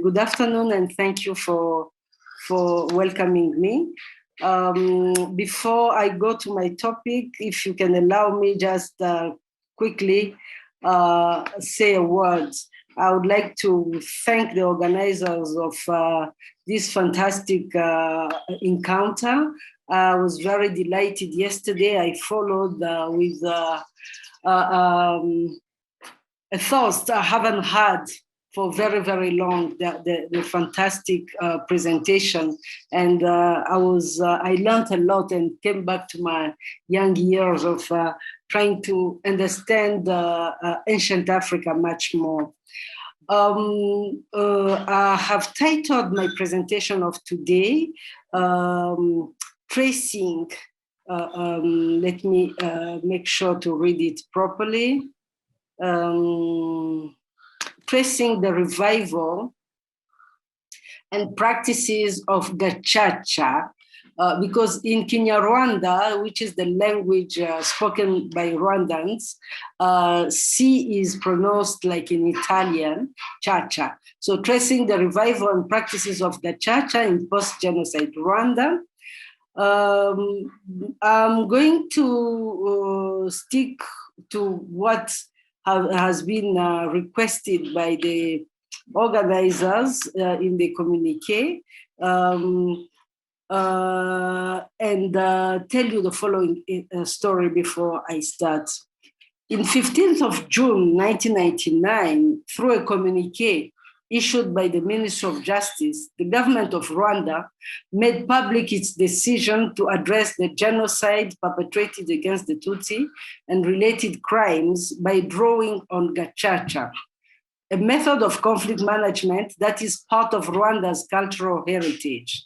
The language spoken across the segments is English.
Good afternoon, and thank you for welcoming me. Before I go to my topic, if you can allow me just quickly say a word. I would like to thank the organizers of this fantastic encounter. I was very delighted yesterday. I followed with a thought I haven't had for very, very long, the fantastic presentation. And I learned a lot and came back to my young years of trying to understand ancient Africa much more. I have titled my presentation of today, Tracing, let me make sure to read it properly. Tracing the revival and practices of Gacaca, because in Kinyarwanda, which is the language spoken by Rwandans, C is pronounced like in Italian, Chacha. So tracing the revival and practices of Gacaca in post-genocide Rwanda. I'm going to stick to what has been requested by the organizers in the communiqué, and tell you the following story before I start. In 15th of June, 1999, through a communiqué issued by the Ministry of Justice, the government of Rwanda made public its decision to address the genocide perpetrated against the Tutsi and related crimes by drawing on Gacaca, a method of conflict management that is part of Rwanda's cultural heritage.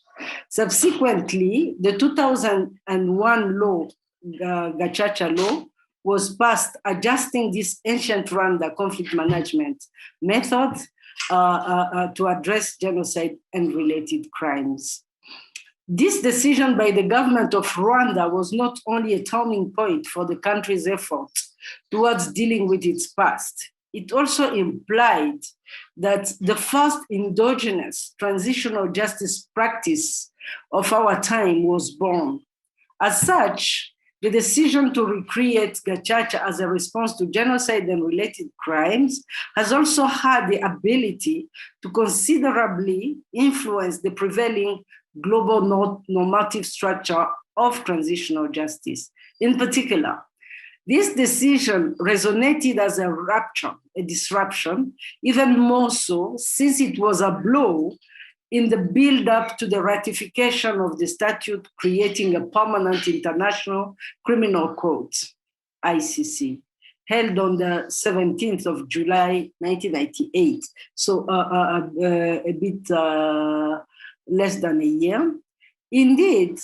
Subsequently, the 2001 law, Gacaca law, was passed adjusting this ancient Rwanda conflict management method to address genocide and related crimes. This decision by the government of Rwanda was not only a turning point for the country's efforts towards dealing with its past, it also implied that the first endogenous transitional justice practice of our time was born. As such, the decision to recreate Gacaca as a response to genocide and related crimes has also had the ability to considerably influence the prevailing global normative structure of transitional justice. In particular, this decision resonated as a rupture, a disruption, even more so since it was a blow in the build-up to the ratification of the statute creating a permanent international criminal court, ICC, held on the 17th of July, 1998. So a bit less than a year. Indeed,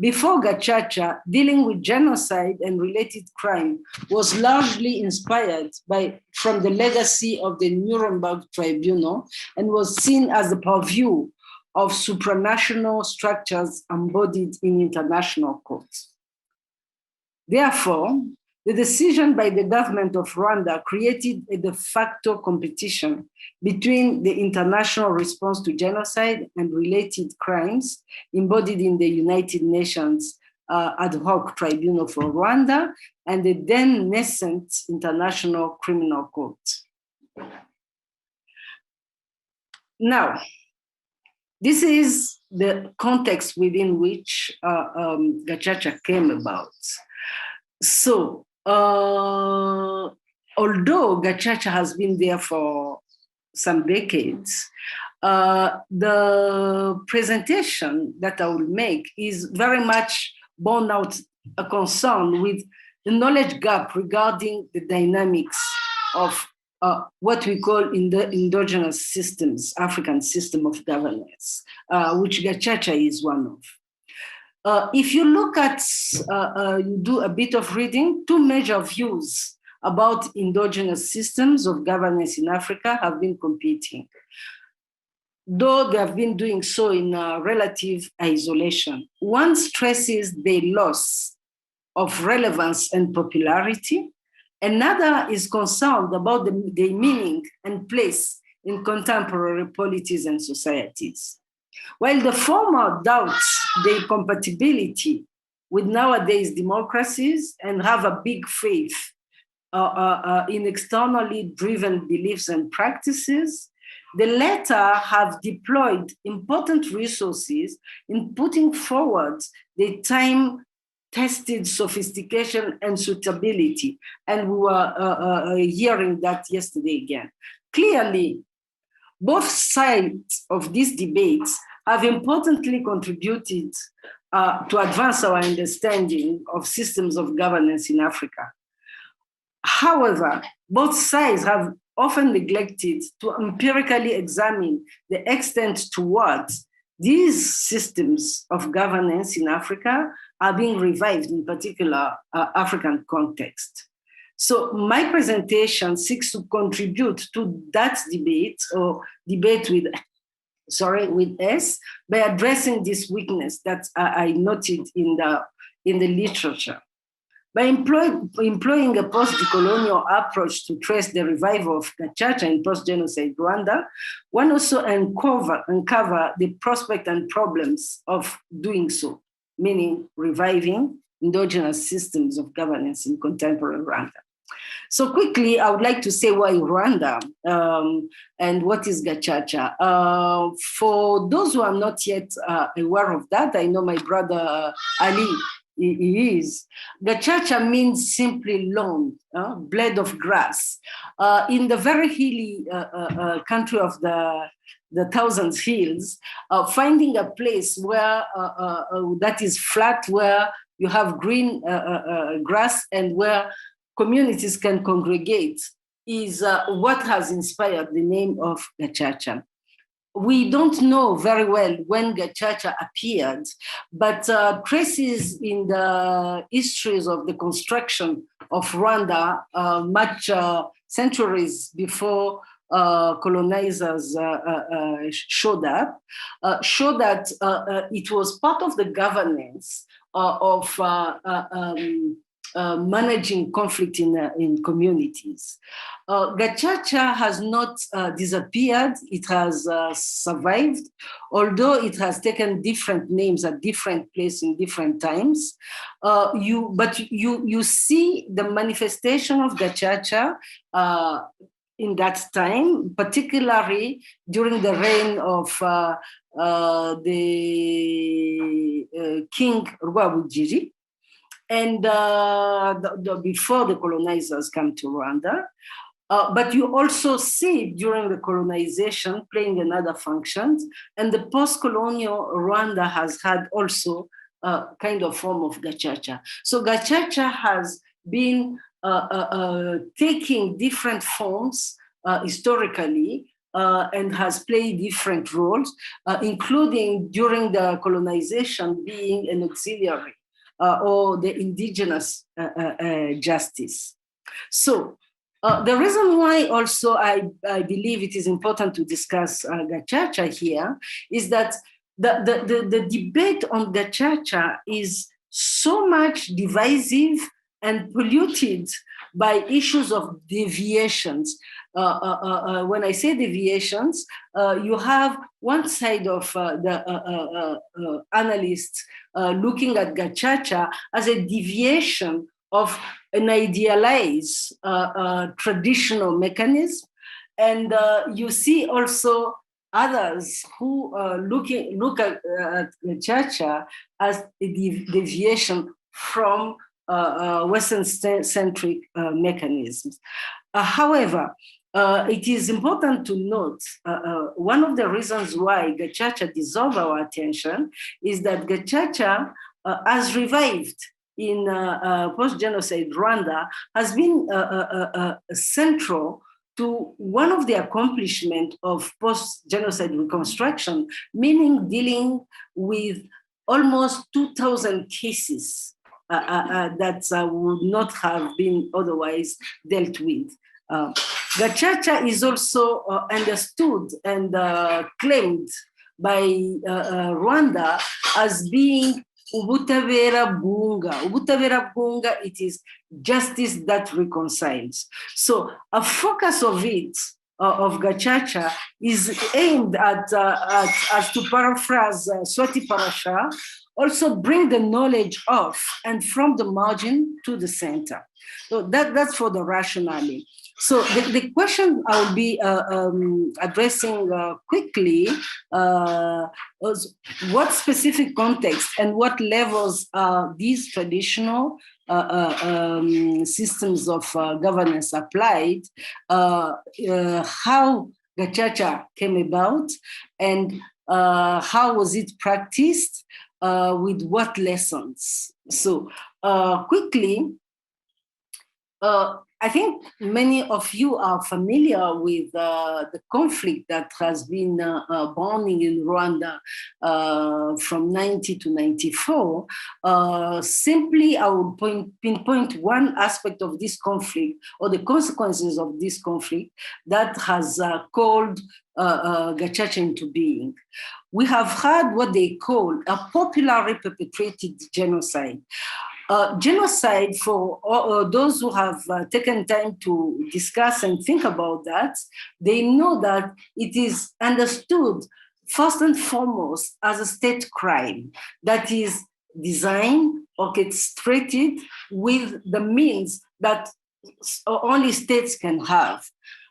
before Gacaca, dealing with genocide and related crime was largely inspired from the legacy of the Nuremberg Tribunal and was seen as the purview of supranational structures embodied in international courts. Therefore, the decision by the government of Rwanda created a de facto competition between the international response to genocide and related crimes embodied in the United Nations ad hoc tribunal for Rwanda and the then nascent International Criminal Court. Now, this is the context within which Gacaca came about. So, although Gacaca has been there for some decades, the presentation that I will make is very much borne out a concern with the knowledge gap regarding the dynamics of what we call in the endogenous systems, African system of governance, which Gacaca is one of. If you look at, you do a bit of reading, two major views about endogenous systems of governance in Africa have been competing, though they have been doing so in relative isolation. One stresses the loss of relevance and popularity. Another is concerned about the meaning and place in contemporary polities and societies. While the former doubts their compatibility with nowadays democracies and have a big faith in externally driven beliefs and practices, the latter have deployed important resources in putting forward the time-tested sophistication and suitability. And we were hearing that yesterday again. Clearly, both sides of these debates have importantly contributed to advance our understanding of systems of governance in Africa. However, both sides have often neglected to empirically examine the extent to what these systems of governance in Africa are being revived, in particular African context. So my presentation seeks to contribute to that debate or debate with us by addressing this weakness that I noted in the literature. By employing a post-decolonial approach to trace the revival of Gacaca in post-genocide Rwanda, one also uncover the prospect and problems of doing so, meaning reviving endogenous systems of governance in contemporary Rwanda. So quickly, I would like to say why Rwanda and what is Gacaca. For those who are not yet aware of that, I know my brother Ali is. Gacaca means simply lawn, blade of grass. In the very hilly country of the Thousand Hills, finding a place where that is flat, where you have green grass and where communities can congregate is what has inspired the name of Gacaca. We don't know very well when Gacaca appeared, but traces in the histories of the construction of Rwanda, much centuries before colonizers showed up, show that it was part of the governance of managing conflict in communities. Gacaca has not disappeared, it has survived, although it has taken different names at different places in different times. You see the manifestation of Gacaca in that time, particularly during the reign of the King Rwabugiri, and before the colonizers come to Rwanda. But you also see during the colonization playing another functions, and the post-colonial Rwanda has had also a kind of form of Gacaca. So Gacaca has been taking different forms historically and has played different roles, including during the colonization being an auxiliary or the indigenous justice. So the reason why also I believe it is important to discuss Gacaca here is that the debate on Gacaca is so much divisive and polluted by issues of deviations. When I say deviations, you have one side of the analysts looking at Gacaca as a deviation of an idealized traditional mechanism. And you see also others who look at Gacaca as a deviation from Western-centric mechanisms. However, it is important to note one of the reasons why Gacaca deserves our attention is that Gacaca, as revived in post-genocide Rwanda, has been central to one of the accomplishments of post-genocide reconstruction, meaning dealing with almost 2,000 cases that would not have been otherwise dealt with. Gacaca is also understood and claimed by Rwanda as being ubutabera bwunga. Ubutabera bwunga, it is justice that reconciles. So a focus of it of Gacaca is aimed at as to paraphrase Swati Parasha, also bring the knowledge of and from the margin to the center. So that's for the rationale. So the question I will be addressing quickly was what specific context and what levels are these traditional systems of governance applied, how Gacaca came about, and how was it practiced, with what lessons. So quickly, I think many of you are familiar with the conflict that has been burning in Rwanda from 90 to 94. Simply, I would pinpoint one aspect of this conflict or the consequences of this conflict that has called Gacaca into being. We have had what they call a popularly perpetrated genocide. Genocide, for those who have taken time to discuss and think about that, they know that it is understood first and foremost as a state crime that is designed, orchestrated with the means that only states can have.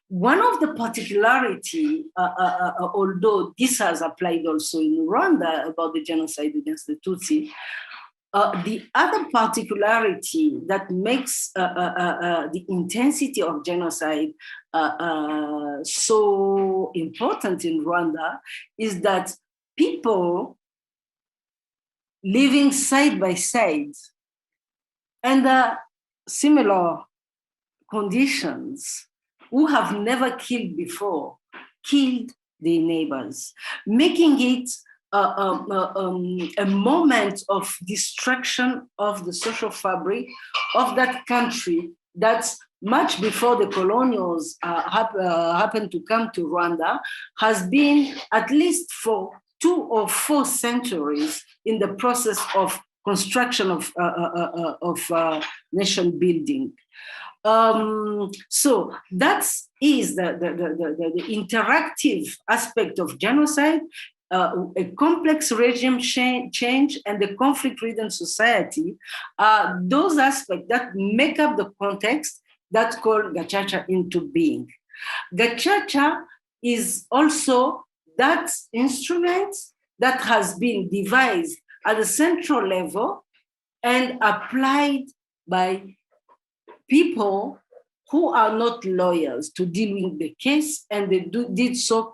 One of the particularity, although this has applied also in Rwanda about the genocide against the Tutsi, the other particularity that makes the intensity of genocide so important in Rwanda is that people living side by side under similar conditions who have never killed before, killed their neighbors, making it a moment of destruction of the social fabric of that country that's much before the colonials happened to come to Rwanda, has been at least for 2 or 4 centuries in the process of construction of nation building. So that is the interactive aspect of genocide, a complex regime change, and the conflict-ridden society. Those aspects that make up the context that call Gacaca into being. Gacaca is also that instrument that has been devised at the central level and applied by people who are not lawyers to deal with the case, and they did so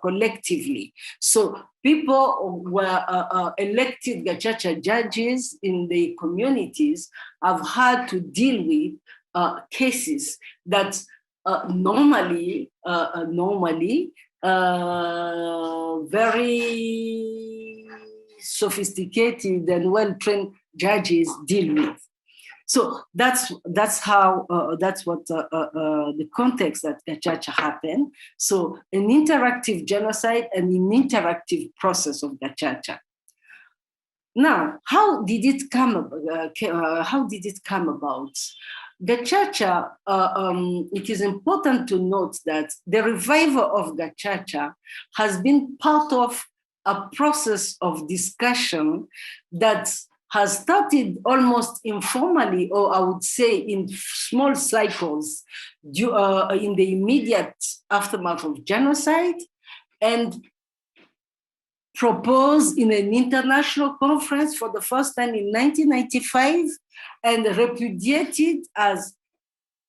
collectively. So people were elected Gacaca judges in the communities have had to deal with cases that normally very sophisticated and well-trained judges deal with. So that's how that's what the context that Gacaca happened. So an interactive genocide and an interactive process of Gacaca. Now, how did it come about? Gacaca, it is important to note that the revival of Gacaca has been part of a process of discussion that has started almost informally, or I would say in small cycles, in the immediate aftermath of genocide, and proposed in an international conference for the first time in 1995, and repudiated as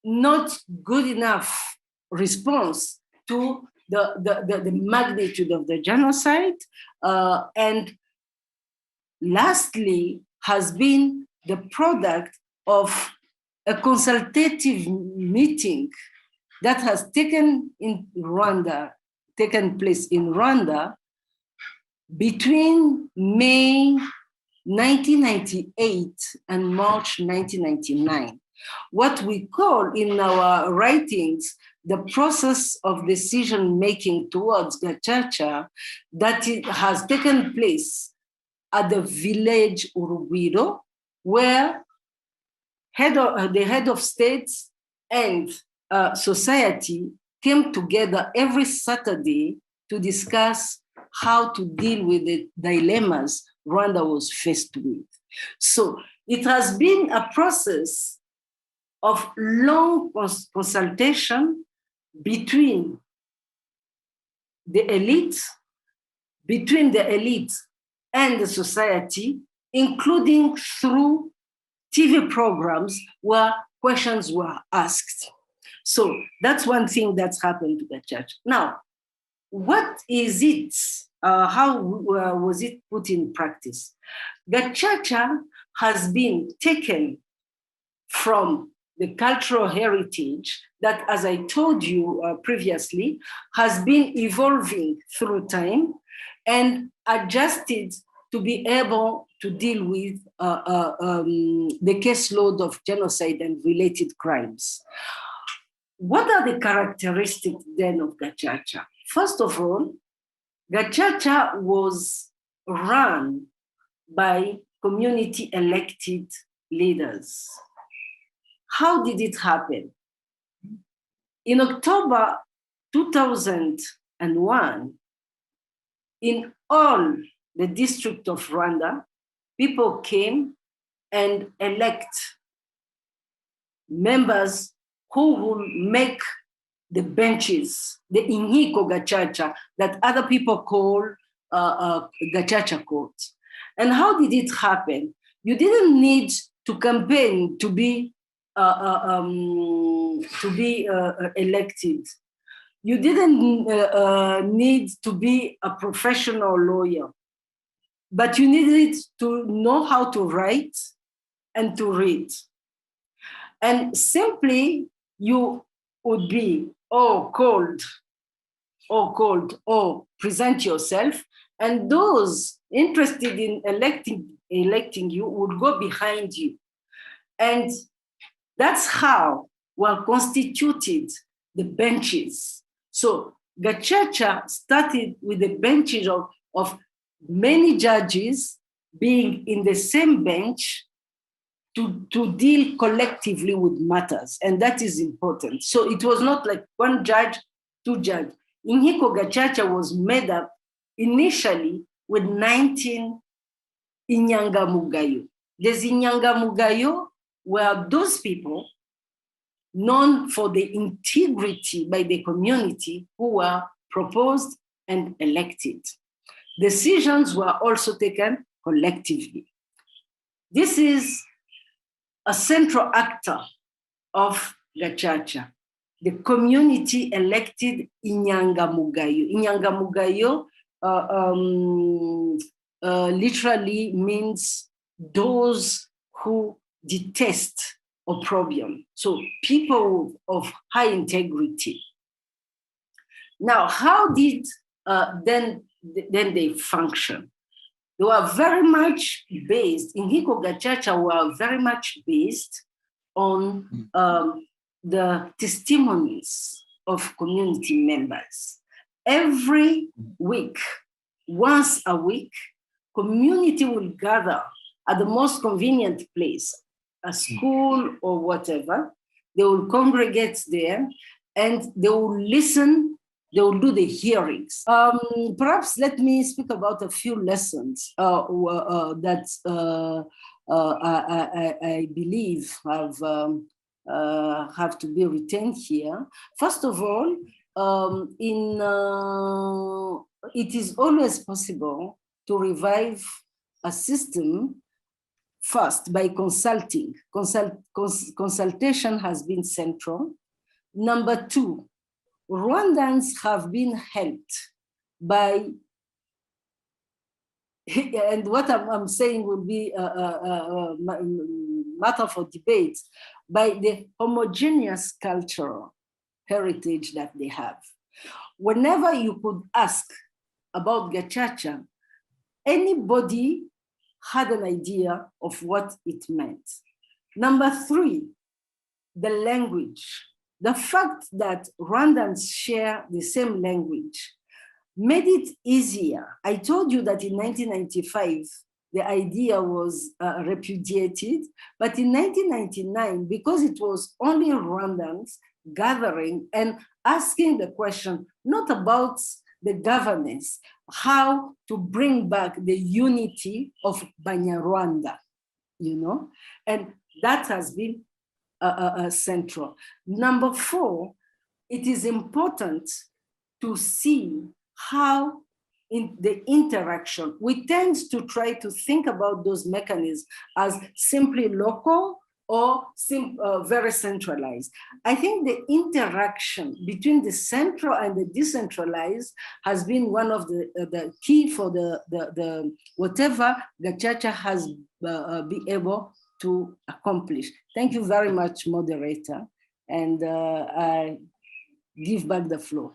not good enough response to the magnitude of the genocide, and lastly, has been the product of a consultative meeting that has taken place in Rwanda between May 1998 and March 1999. What we call in our writings the process of decision-making towards Gacaca, that it has taken place at the village Urugwiro, where the head of states and society came together every Saturday to discuss how to deal with the dilemmas Rwanda was faced with. So it has been a process of long consultation between the elite, and the society, including through TV programs where questions were asked. So that's one thing that's happened to the church. Now, what is it? How was it put in practice? Gacaca has been taken from the cultural heritage that, as I told you previously, has been evolving through time and adjusted to be able to deal with the caseload of genocide and related crimes. What are the characteristics then of Gacaca? First of all, Gacaca was run by community elected leaders. How did it happen? In October 2001, in all the district of Rwanda, people came and elect members who will make the benches, the Inkiko Gacaca, that other people call Gacaca courts. And how did it happen? You didn't need to campaign to be elected. You didn't need to be a professional lawyer, but you needed to know how to write and to read. And simply you would be called or present yourself, and those interested in electing you would go behind you. And that's how were constituted the benches. So Gacaca started with the benches of many judges being in the same bench to deal collectively with matters. And that is important. So it was not like one judge, two judges. Inkiko Gacaca was made up initially with 19 inyangamugayo. These inyangamugayo were those people known for the integrity by the community who were proposed and elected. Decisions were also taken collectively. This is a central actor of Gacaca, the community elected inyangamugayo. Inyangamugayo literally means those who detest opprobrium. So people of high integrity. Now, how did then they function? They were very much based, Inkiko Gacaca were very much based on the testimonies of community members. Every week, once a week, community will gather at the most convenient place, a school or whatever. They will congregate there and they will listen. They will do the hearings. Perhaps let me speak about a few lessons that I believe have to be retained here. First of all, it is always possible to revive a system first by consulting. Consultation has been central. Number two, Rwandans have been helped by, and what I'm saying will be a matter for debate, by the homogeneous cultural heritage that they have. Whenever you could ask about Gacaca, anybody had an idea of what it meant. Number three, the language. The fact that Rwandans share the same language made it easier. I told you that in 1995, the idea was repudiated, but in 1999, because it was only Rwandans, gathering and asking the question, not about the governance, how to bring back the unity of Banyarwanda, you know, and that has been central. Number 4, it is important to see how in the interaction, we tend to try to think about those mechanisms as simply local or very centralized. I think the interaction between the central and the decentralized has been one of the key for the whatever Gacaca has been able to accomplish. Thank you very much, moderator. And I give back the floor.